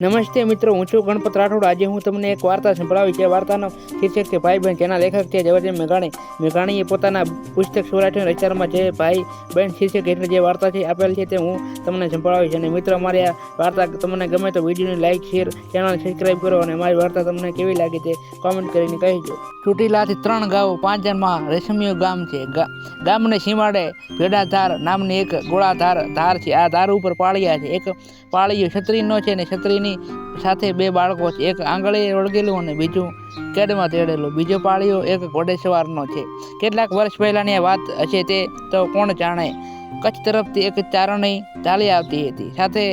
નમસ્તે મિત્રો, હું છું ગણપત રાઠોડ। આજે હું તમને એક વાર્તા સંભળાવીશ। એ વાર્તાનો શીર્ષક છે ભાઈ બહેન, જેના લેખક છે ઝવેરચંદ મેઘાણી। મેઘાણીએ પોતાના પુસ્તક સૌરાષ્ટ્રના રચનામાં જે ભાઈ બહેન શીર્ષક હેઠળ જે વાર્તા છે આપેલ છે તે હું તમને સંભળાવીશ। અને મિત્રો, અમારી આ વાર્તા તમને ગમે તો વિડીયોને લાઇક, શેર, ચેનલ સબસ્ક્રાઈબ કરો અને અમારી વાર્તા તમને કેવી લાગી તે કોમેન્ટ કરીને કહેજો। ચોટીલાથી 3 ગાઉ 5 જણમાં રેશમિયું ગામ છે। ગામને સીમાડે ભેડાધાર નામની એક ગોળાધાર ધાર છે। આ ધાર ઉપર પાળિયા છે। એક પાળિયું છત્રીનો છે અને છત્રીની સાથે 2 બાળકો છે। એક આંગળીએ વળગેલું અને બીજું કેડમાં તેડેલું। બીજો પાળિયો એક ઘોડેસવારનો છે। કેટલાક વર્ષ પહેલાની આ વાત હશે તે તો કોણ જાણે। કચ્છ તરફથી એક ચારણી ચાલી આવતી હતી। સાથે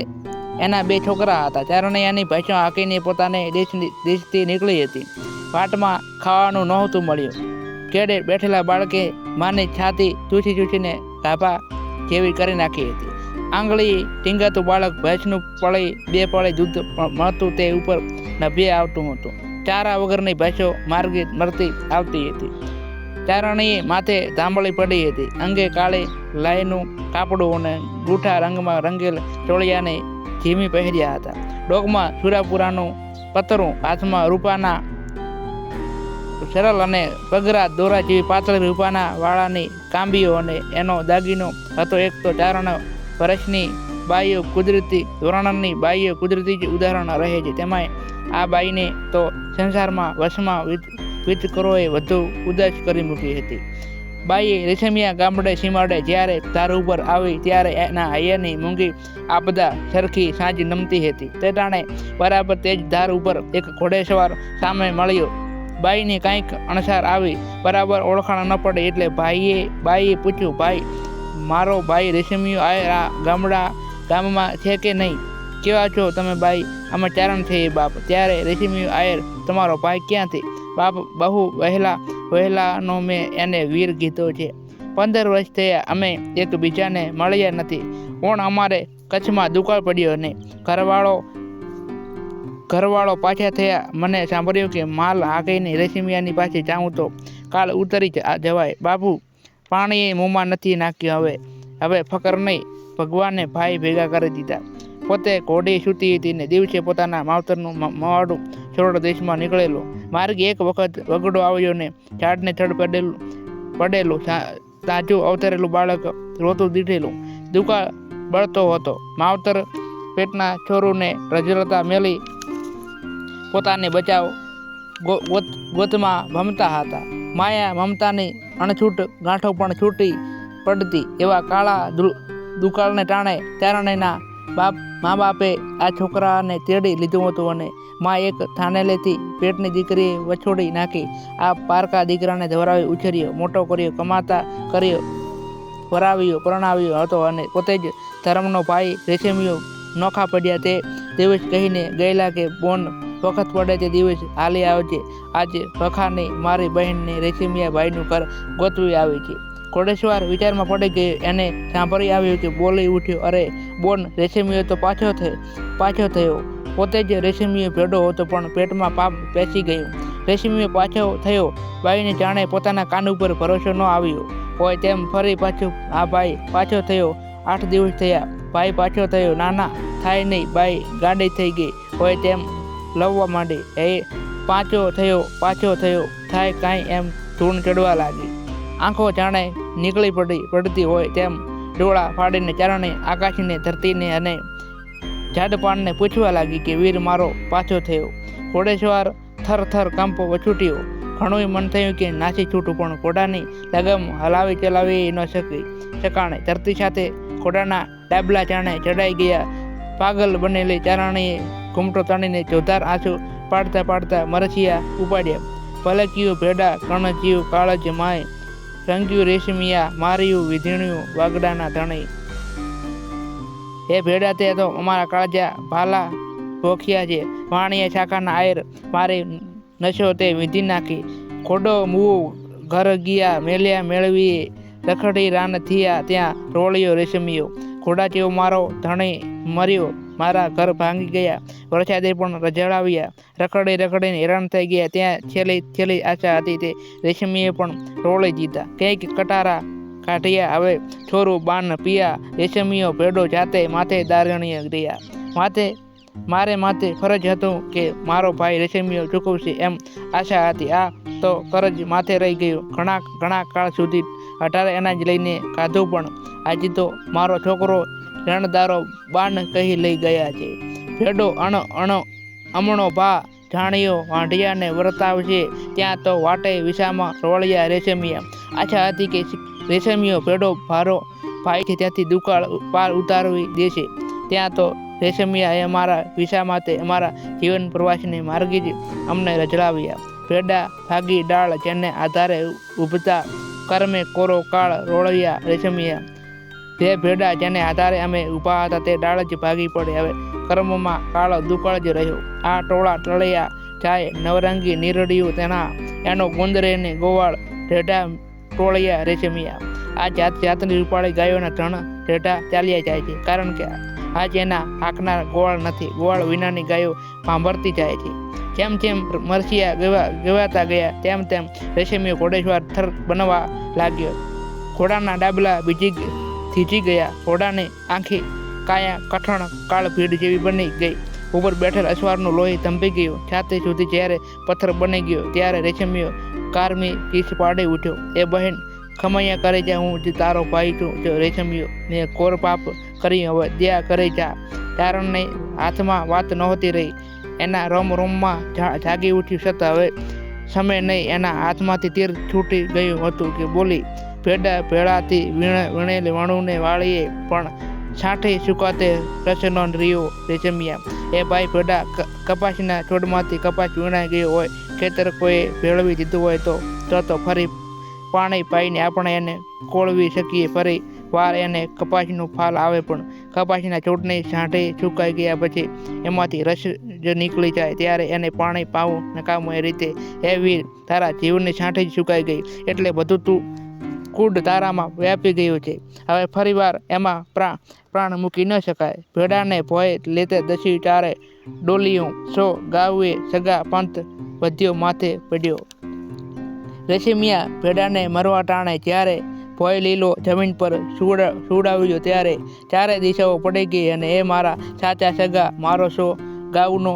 એના 2 છોકરા હતા। ચારણી એની ભેંસો હાંકીને પોતાને દેશથી નીકળી હતી। વાટમાં ખાવાનું નહોતું મળ્યું। કેડે બેઠેલા બાળકે માની છાતી ચૂસીને ગાભા જેવી કરી નાખી હતી। આંગળી ટીંગાતું બાળક ભેંસનું 2 પળી દૂધ મળતું તે ઉપર નભ્યે આવતું હતું। ચારા વગરની ભેંસો માર્ગે મરતી આવતી હતી। ચારણીએ માથે ધાંભળી પડી હતી। અંગે કાળી લાઈનું કાપડું અને ગૂઠા રંગમાં રંગેલ ચોળિયાને ઝીમી પહેર્યા હતા। ડોકમાં સુરાપુરાનું પતરું, હાથમાં રૂપાના સરળ અને પગરા દોરા જેવી પાતળી રૂપાના વાળાની કાંબીઓ અને એનો દાગીનો હતો એક તો 4 વર્ષની બાઈઓ કુદરતી ધોરણની બાઈઓ કુદરતી જ ઉદાહરણ રહે છે। તેમાંય આ બાઈને તો સંસારમાં વશમાં વિચકરોએ વધુ ઉદાસ કરી મૂકી હતી। બાઈએ રેશમિયા ગામડે સીમાડે જ્યારે ધાર ઉપર આવી ત્યારે એના હૈયાની મૂંગી આપદા સરખી સાંજ નમતી હતી। તે ટાણે બરાબર તે જ ધાર ઉપર એક ઘોડેસવાર સામે મળ્યો। બાઈને કાંઈક અણસાર આવી બરાબર ઓળખાણ ન પડે એટલે બાઈએ પૂછ્યું, ભાઈ, મારો ભાઈ રેશમિયો આયર આ ગામમાં છે કે નહીં? કેવા છો તમે બાઈ? અમે ચારણ છીએ બાપ। ત્યારે રેશમિયો આયર, તમારો ભાઈ ક્યાંથી? બાપ, બહુ વહેલાનો મેં એને વીર કીધો છે। 15 વર્ષ થયા અમે એકબીજાને મળ્યા નથી। કોણ અમારે કચ્છમાં દુકાળ પડ્યો અને ઘરવાળો પાછા થયા। મને સાંભળ્યું કે માલ હાંકીને રેશમિયાની પાસે જાઉં તો કાલ ઉતરી જવાય। બાપુ, પાણીએ મોંમાં નથી નાખ્યું। હવે ફકર નહીં, ભગવાને ભાઈ ભેગા કરી દીધા। પોતે ઘોડી સૂતી હતી ને દિવસે પોતાના માવતરનું મવાડું છોડ દેશમાં નીકળેલો। માર્ગે એક વખત વગડો આવ્યો ને ઝાડને થડ પડેલું તાજું અવતરેલું બાળક રોતું દીઠેલું દુકાળ બળતો હતો। માવતર પેટના છોરુને રઝળતા મેલી પોતાને બચાવ ગોતમાં ભમતા હતા। માયા મમતાની અણછૂટ ગાંઠો પણ છૂટી પડતી એવા કાળા દુકાળને ટાણે ચારણીના મા બાપે આ છોકરાને તેડી લીધું હતું અને મા એક થાનેલેથી પેટની દીકરીએ વછોડી નાખી આ પારકા દીકરાને ધવરાવી ઉછેર્યો, મોટો કર્યો, કમાતા કર્યો, વરાવ્યો, પરણાવ્યો હતો અને પોતે જ ધર્મનો ભાઈ રેશમિયો નોખા પડ્યા તે દિવસ કહીને ગયેલા કે બોન વખત પડે તે દિવસ હાલી આવજે। આજે વખાની મારી બહેનને રેશમિયા ભાઈનું ઘર ગોતવી આવી છે। ઘોડેસવાર વિચારમાં પડી ગયો। એને સાંભળી આવ્યું કે બોલી ઉઠ્યો, અરે બોન, રેશમિયો તો પાછો થયો। પોતે જ રેશમિયો ભેડો હતો પણ પેટમાં પાપ પેસી ગયું। રેશમિયો પાછો થયો। બાઈને જાણે પોતાના કાન ઉપર ભરોસો ન આવ્યો હોય તેમ ફરી પાછું, હા ભાઈ પાછો થયો। 8 દિવસ થયા, ભાઈ પાછો થયો। નાના થાય નહીં, બાઈ ગાંડી થઈ ગઈ હોય તેમ લવવા માંડી। હે પાછો થયો થાય કાંઈ એમ ધૂણ ચડવા લાગી। આંખો જાણે નીકળી પડતી હોય તેમ ડોળા ફાડીને ચારણી આકાશને, ધરતીને અને ઝાડપાનને પૂછવા લાગી કે વીર મારો પાછો થયો? ઘોડેસવાર થર કંપ વછૂટ્યો। ઘણું મન થયું કે નાસી છૂટું પણ ઘોડાની લગામ હલાવી ચલાવી ન શકાણે। ધરતી સાથે ઘોડાના ડાબલા જાણે ચડાઈ ગયા। પાગલ બનેલી ચારણીએ ઘૂમટો તાણીને જોધાર આંસુ પાડતા મરસિયા ઉપાડ્યા। ભલક્યું ભેડા કણજ્યું કાળજ માય, રંગ્યું રેશમિયા માર્યું વિધીણ્યું વાગડાના ધણી। હે ભેડા, તે તો અમારા કાળજા ભાલા ભોખ્યા છે। વાણિયા શાખાના આયર મારી નશો તે વિધી નાખી। ખોડો મુવો ઘર ગયા મેલ્યા મેળવીએ, રખડી રાન થયા ત્યાં રોળ્યો રેશમિયો। ઘોડા જેવો મારો ધણી મર્યો, મારા ઘર ભાંગી ગયા। વરસાદે પણ રઝળાવ્યા, રખડીને હેરાન થઈ ગયા। ત્યાં છેલ્લી આશા હતી તે રેશમિએ પણ રોળી દીધા। કંઈક કટારા કાઢ્યા, હવે છોરું બાન પિયા। રેશમિયો ભેડો જાતે માથે દારણીએ ગયા। માથે મારે માથે ફરજ હતું કે મારો ભાઈ રેશમિયો ચૂકવશે એમ આશા હતી. આ તો કરજ માથે રહી ગયું. ઘણા કાળ સુધી 18 અનાજ લઈને ખાધું, પણ આજે તો મારો છોકરો રણદારો બાન કહી લઈ ગયા છે. ભેડો અમણો ભા જાણ્યો વાંઢિયાને વર્તાવશે, ત્યાં તો વાટે વિસામાં રોળિયા રેશમિયા. આશા હતી કે રેશમિયો ભેડો ભારો ભાઈ છે ત્યાંથી દુકાળ પાર ઉતારવી દેશે. ત્યાં તો રેશમિયા એ અમારા વિસામાંથી અમારા જીવન પ્રવાસને માર્ગે જ અમને રજડાવ્યા. ભેડા ભાગી ડાળ જેને આધારે ઉભતા, કર્મે કોરો કાળ રોળિયા રેશમિયા. જે ભેડા જેને આધારે અમે ઊભા હતા તે ડાળ જ ભાગી પડે. હવે કર્મમાં કાળો દુકાળ જ રહ્યો. આ ટોળા ટળિયા જાય નવરંગી નીરડિયું તેના એનો ગુંદરે ને ગોવાળ ઢેઢા ટોળિયા રેશમિયા. આ જાતની રૂપાળી ગાયોના ધણ ઢેઢા ચાલ્યા જાય છે, કારણ કે આજ એના હાંકનાર ગોવાળ નથી. ગોવાળ વિનાની ગાયો ભાંભરતી જાય છે. જેમ મરસિયા ગવાતા ગયા તેમ રેશમિયો ઘોડેસવાર થર બનવા લાગ્યો. ઘોડાના ડાબલા થીજી ગયા. ઘોડાની આંખી કાયા કઠણ કાળ ભીડ જેવી બની ગઈ. ઉપર બેઠેલ અસવારનું લોહી થંભી ગયું. છાતી સુધી જ્યારે પથ્થર બની ગયો ત્યારે રેશમિયો કારમી ચીસ પાડી ઉઠ્યો. એ બહેન ખમૈયા કરી જા, હું જ તારો ભાઈ છું. જો રેશમિયો ને કોર પાપ કરી હવે દયા કરી જા. ચારણને હાથમાં વાત નહોતી રહી. એના રોમમાં જાગી ઉઠ્યું, છતાં હવે સમય નહીં. એના હાથમાંથી તીર છૂટી ગયું હતું કે બોલી ભેડા ભેળાથી વીણેલ વણુને વાળીએ પણ છાંઠે સુકાતે રસનો રહ્યો રેશમિયા. એ ભાઈ ભેડા કપાસના છોડમાંથી કપાસ વીણાઈ ગયો હોય, ખેતર કોઈ ભેળવી દીધું હોય તો ફરી પાણી પાઈને આપણે એને કોળવી શકીએ. ફરી વાર એને કપાસનું ફાલ આવે, પણ કપાસના છોડને છાંઠે સુકાઈ ગયા પછી એમાંથી રસ જ નીકળી જાય ત્યારે એને પાણી પાવું નકામું. એ રીતે હે વીર, તારા જીવનની છાંઠે જ સુકાઈ ગઈ, એટલે બધું તું કુડ તારામાં વ્યાપી ગયું છે. હવે ફરીવાર એમાં પ્રાણ મૂકી ન શકાય. ભેડાને ભોય લેતે દસી ચારે ડોલિયું, સો ગાવે સગા પંથ વધ્યો માથે પડ્યો. રેશમિયા ભેડાને મરવા ટાણે જ્યારે ભોય લીલો જમીન પર સુવડાવ્યો ત્યારે ચારે દિશાઓ પડી ગઈ, અને એ મારા સાચા સગા મારો સો ગાવનો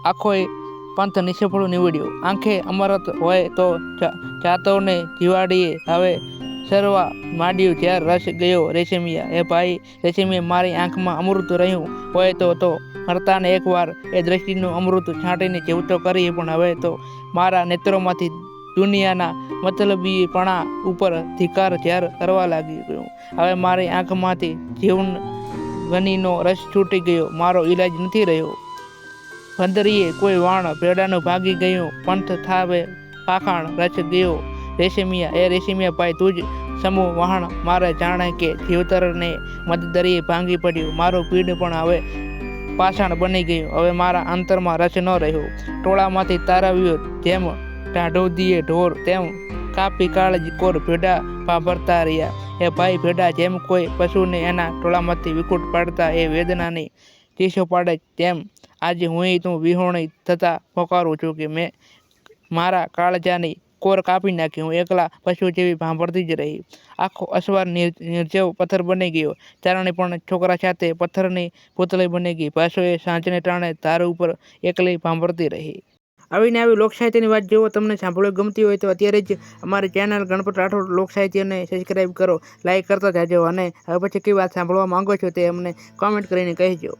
આખોય પંથ નિષ્ફળ નીવડ્યો. આંખે અમરત હોય તો જાતોને જીવાડીએ હવે સરવા માંડ્યું જ્યારે રસ ગયો રેશમિયા. એ ભાઈ રેશમિયા, મારી આંખમાં અમૃત રહ્યું હોય તો મરતાને એકવાર એ દ્રષ્ટિનું અમૃત છાંટીને જીવતો કરી, પણ હવે તો મારા નેત્રોમાંથી દુનિયાના મતલબીપણા ઉપર ધિકાર જ્યારે કરવા લાગી ગયો. હવે મારી આંખમાંથી જીવન ગનીનો રસ છૂટી ગયો. મારો ઈલાજ નથી રહ્યો. ભંદરીએ કોઈ વાણ ભેડાનું ભાગી ગયું, પંથ થાવે પાખાણ રસ ગયો રેશમિયા. એ રેશમિયા ભાઈ, તું જ સમૂહ વહાણ મારે જાણે કે જીવતરને મદદરીએ ભાંગી પડ્યું. મારું પીડ પણ હવે પાષાણ બની ગયું. હવે મારા અંતરમાં રસ ન રહ્યો. ટોળામાંથી તારવ્યો જેમ ટાઢોદીએ ઢોર, તેમ કાપી કાળજી કોર ભેડા ભાંભરતા રહ્યા. એ ભાઈ ભેડા જેમ કોઈ પશુને એના ટોળામાંથી વિકુટ પાડતા એ વેદનાની ચીસો પાડે, તેમ આજે હું તું વિહોણી થતાં પોકારું છું કે મેં મારા કાળજાની કોર કાપી નાખી. હું એકલા પશુ જેવી ભાંભરતી જ રહી. આખો અસવાર નિર્જવ પથ્થર બની ગયો. ચારણી પણ છોકરા સાથે પથ્થરની પૂતળી બની ગઈ. ભાષોએ સાંજને ટાણે ધાર ઉપર એકલી ભાંભરતી રહી. આવી લોક સાહિત્યની વાત જો તમને સાંભળવી ગમતી હોય તો અત્યારે જ અમારી ચેનલ ગણપત રાઠોડ લોક સાહિત્યને સબસ્ક્રાઈબ કરો, લાઈક કરતા જાજો, અને હવે પછી કઈ વાત સાંભળવા માંગો છો તે અમને કોમેન્ટ કરીને કહેજો.